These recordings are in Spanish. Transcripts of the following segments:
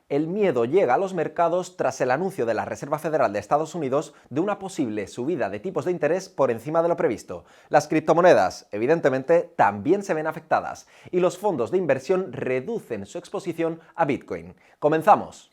El miedo llega a los mercados tras el anuncio de la Reserva Federal de Estados Unidos de una posible subida de tipos de interés por encima de lo previsto. Las criptomonedas, evidentemente, también se ven afectadas y los fondos de inversión reducen su exposición a Bitcoin. ¡Comenzamos!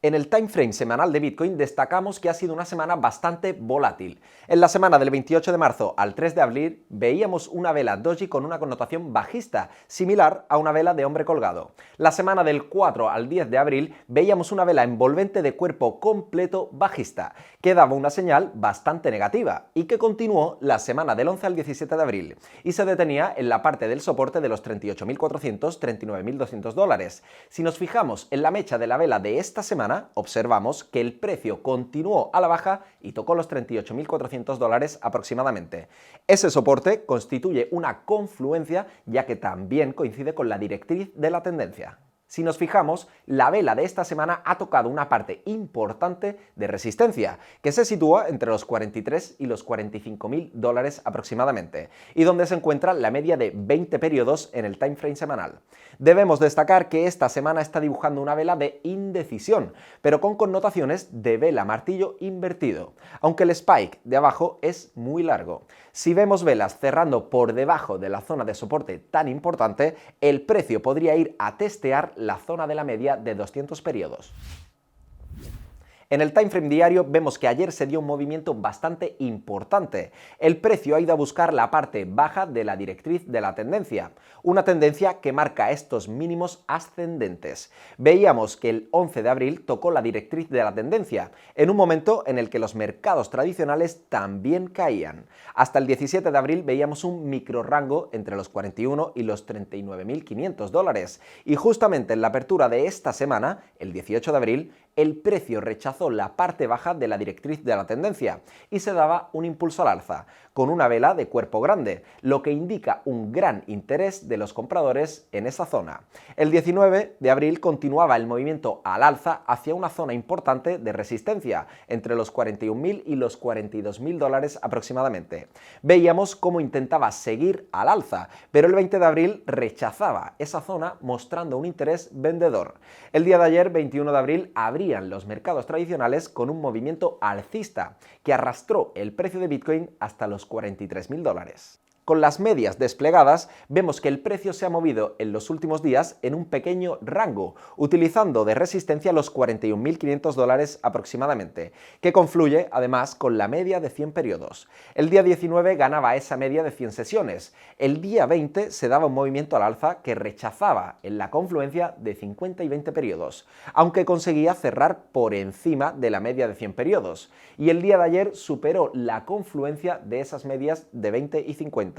En el time frame semanal de Bitcoin destacamos que ha sido una semana bastante volátil. En la semana del 28 de marzo al 3 de abril veíamos una vela doji con una connotación bajista, similar a una vela de hombre colgado. La semana del 4 al 10 de abril veíamos una vela envolvente de cuerpo completo bajista, que daba una señal bastante negativa y que continuó la semana del 11 al 17 de abril y se detenía en la parte del soporte de los 38.400, 39.200 dólares. Si nos fijamos en la mecha de la vela de esta semana, observamos que el precio continuó a la baja y tocó los 38.400 dólares aproximadamente. Ese soporte constituye una confluencia, ya que también coincide con la directriz de la tendencia. Si nos fijamos, la vela de esta semana ha tocado una parte importante de resistencia, que se sitúa entre los 43 y los 45.000 dólares aproximadamente, y donde se encuentra la media de 20 periodos en el time frame semanal. Debemos destacar que esta semana está dibujando una vela de indecisión, pero con connotaciones de vela martillo invertido, aunque el spike de abajo es muy largo. Si vemos velas cerrando por debajo de la zona de soporte tan importante, el precio podría ir a testear la zona de la media de 200 periodos. En el time frame diario vemos que ayer se dio un movimiento bastante importante. El precio ha ido a buscar la parte baja de la directriz de la tendencia, una tendencia que marca estos mínimos ascendentes. Veíamos que el 11 de abril tocó la directriz de la tendencia, en un momento en el que los mercados tradicionales también caían. Hasta el 17 de abril veíamos un microrango entre los 41 y los 39.500 dólares, y justamente en la apertura de esta semana, el 18 de abril, el precio rechazó la parte baja de la directriz de la tendencia y se daba un impulso al alza, con una vela de cuerpo grande, lo que indica un gran interés de los compradores en esa zona. El 19 de abril continuaba el movimiento al alza hacia una zona importante de resistencia, entre los 41.000 y los 42.000 dólares aproximadamente. Veíamos cómo intentaba seguir al alza, pero el 20 de abril rechazaba esa zona mostrando un interés vendedor. El día de ayer, 21 de abril, abrían los mercados tradicionales con un movimiento alcista que arrastró el precio de Bitcoin hasta los 43.000 dólares. Con las medias desplegadas, vemos que el precio se ha movido en los últimos días en un pequeño rango, utilizando de resistencia los 41.500 dólares aproximadamente, que confluye además con la media de 100 periodos. El día 19 ganaba esa media de 100 sesiones. El día 20 se daba un movimiento al alza que rechazaba en la confluencia de 50 y 20 periodos, aunque conseguía cerrar por encima de la media de 100 periodos. Y el día de ayer superó la confluencia de esas medias de 20 y 50.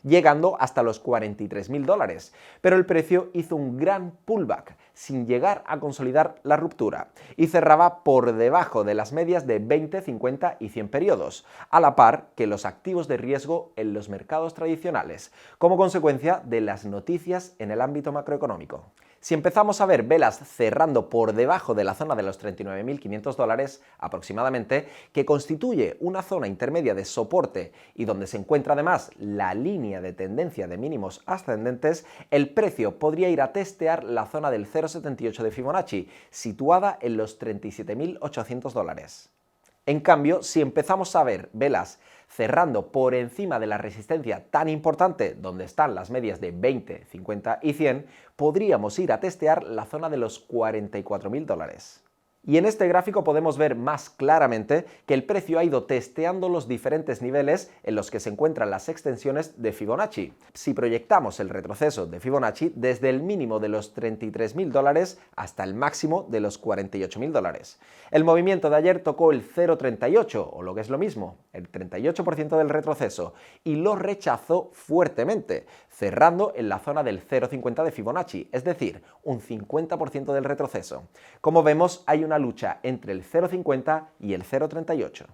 Llegando hasta los 43.000 dólares, pero el precio hizo un gran pullback sin llegar a consolidar la ruptura y cerraba por debajo de las medias de 20, 50 y 100 periodos, a la par que los activos de riesgo en los mercados tradicionales, como consecuencia de las noticias en el ámbito macroeconómico. Si empezamos a ver velas cerrando por debajo de la zona de los 39.500 dólares aproximadamente, que constituye una zona intermedia de soporte y donde se encuentra además la línea de tendencia de mínimos ascendentes, el precio podría ir a testear la zona del 0,78 de Fibonacci, situada en los 37.800 dólares. En cambio, si empezamos a ver velas cerrando por encima de la resistencia tan importante donde están las medias de 20, 50 y 100, podríamos ir a testear la zona de los 44.000 dólares. Y en este gráfico podemos ver más claramente que el precio ha ido testeando los diferentes niveles en los que se encuentran las extensiones de Fibonacci. Si proyectamos el retroceso de Fibonacci desde el mínimo de los 33.000 dólares hasta el máximo de los 48.000 dólares. El movimiento de ayer tocó el 0,38, o lo que es lo mismo, el 38% del retroceso, y lo rechazó fuertemente, cerrando en la zona del 0,50 de Fibonacci, es decir, un 50% del retroceso. Como vemos, hay una lucha entre el 0,50 y el 0,38.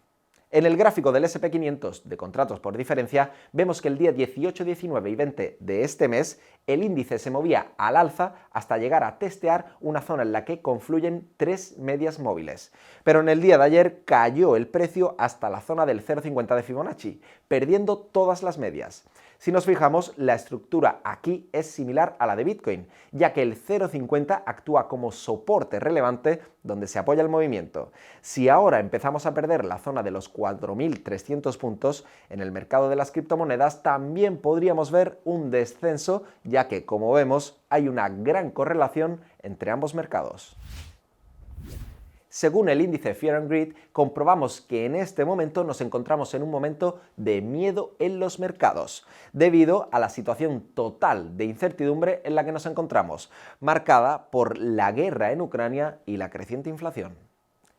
En el gráfico del SP500 de contratos por diferencia, vemos que el día 18, 19 y 20 de este mes, el índice se movía al alza hasta llegar a testear una zona en la que confluyen tres medias móviles. Pero en el día de ayer cayó el precio hasta la zona del 0,50 de Fibonacci, perdiendo todas las medias. Si nos fijamos, la estructura aquí es similar a la de Bitcoin, ya que el 0,50 actúa como soporte relevante donde se apoya el movimiento. Si ahora empezamos a perder la zona de los 4.300 puntos, en el mercado de las criptomonedas también podríamos ver un descenso, ya que, como vemos, hay una gran correlación entre ambos mercados. Según el índice Fear and Greed, comprobamos que en este momento nos encontramos en un momento de miedo en los mercados, debido a la situación total de incertidumbre en la que nos encontramos, marcada por la guerra en Ucrania y la creciente inflación.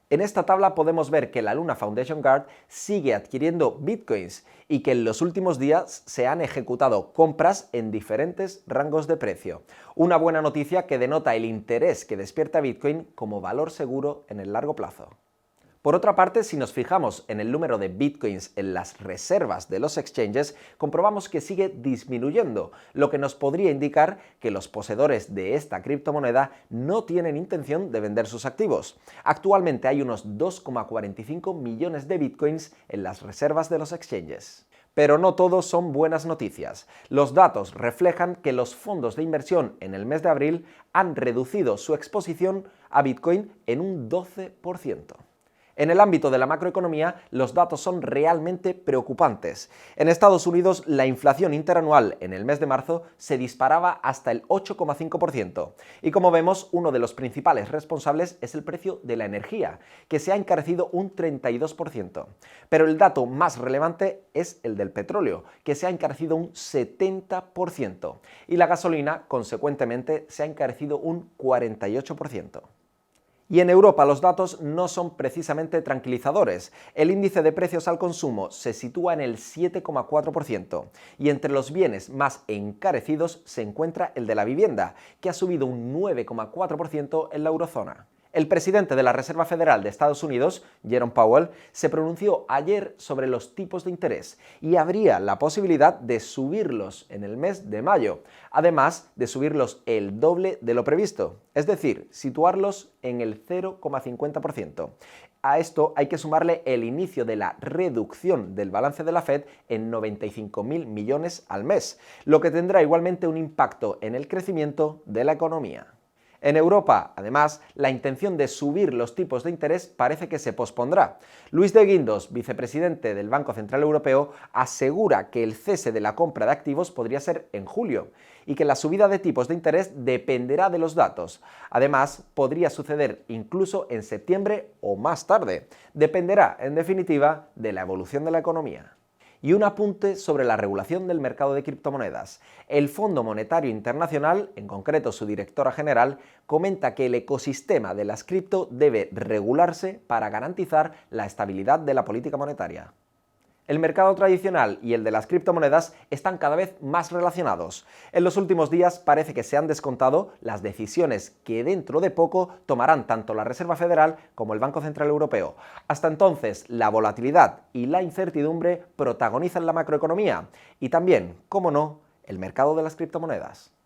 En esta tabla podemos ver que la Luna Foundation Guard sigue adquiriendo bitcoins y que en los últimos días se han ejecutado compras en diferentes rangos de precio. Una buena noticia que denota el interés que despierta Bitcoin como valor seguro en el largo plazo. Por otra parte, si nos fijamos en el número de bitcoins en las reservas de los exchanges, comprobamos que sigue disminuyendo, lo que nos podría indicar que los poseedores de esta criptomoneda no tienen intención de vender sus activos. Actualmente hay unos 2,45 millones de bitcoins en las reservas de los exchanges. Pero no todos son buenas noticias. Los datos reflejan que los fondos de inversión en el mes de abril han reducido su exposición a Bitcoin en un 12%. En el ámbito de la macroeconomía, los datos son realmente preocupantes. En Estados Unidos, la inflación interanual en el mes de marzo se disparaba hasta el 8,5%. Y como vemos, uno de los principales responsables es el precio de la energía, que se ha encarecido un 32%. Pero el dato más relevante es el del petróleo, que se ha encarecido un 70%. Y la gasolina, consecuentemente, se ha encarecido un 48%. Y en Europa los datos no son precisamente tranquilizadores. El índice de precios al consumo se sitúa en el 7,4% y entre los bienes más encarecidos se encuentra el de la vivienda, que ha subido un 9,4% en la eurozona. El presidente de la Reserva Federal de Estados Unidos, Jerome Powell, se pronunció ayer sobre los tipos de interés y habría la posibilidad de subirlos en el mes de mayo, además de subirlos el doble de lo previsto, es decir, situarlos en el 0,50%. A esto hay que sumarle el inicio de la reducción del balance de la Fed en 95.000 millones al mes, lo que tendrá igualmente un impacto en el crecimiento de la economía. En Europa, además, la intención de subir los tipos de interés parece que se pospondrá. Luis de Guindos, vicepresidente del Banco Central Europeo, asegura que el cese de la compra de activos podría ser en julio y que la subida de tipos de interés dependerá de los datos. Además, podría suceder incluso en septiembre o más tarde. Dependerá, en definitiva, de la evolución de la economía. Y un apunte sobre la regulación del mercado de criptomonedas. El Fondo Monetario Internacional, en concreto su directora general, comenta que el ecosistema de las cripto debe regularse para garantizar la estabilidad de la política monetaria. El mercado tradicional y el de las criptomonedas están cada vez más relacionados. En los últimos días parece que se han descontado las decisiones que dentro de poco tomarán tanto la Reserva Federal como el Banco Central Europeo. Hasta entonces, la volatilidad y la incertidumbre protagonizan la macroeconomía y también, cómo no, el mercado de las criptomonedas.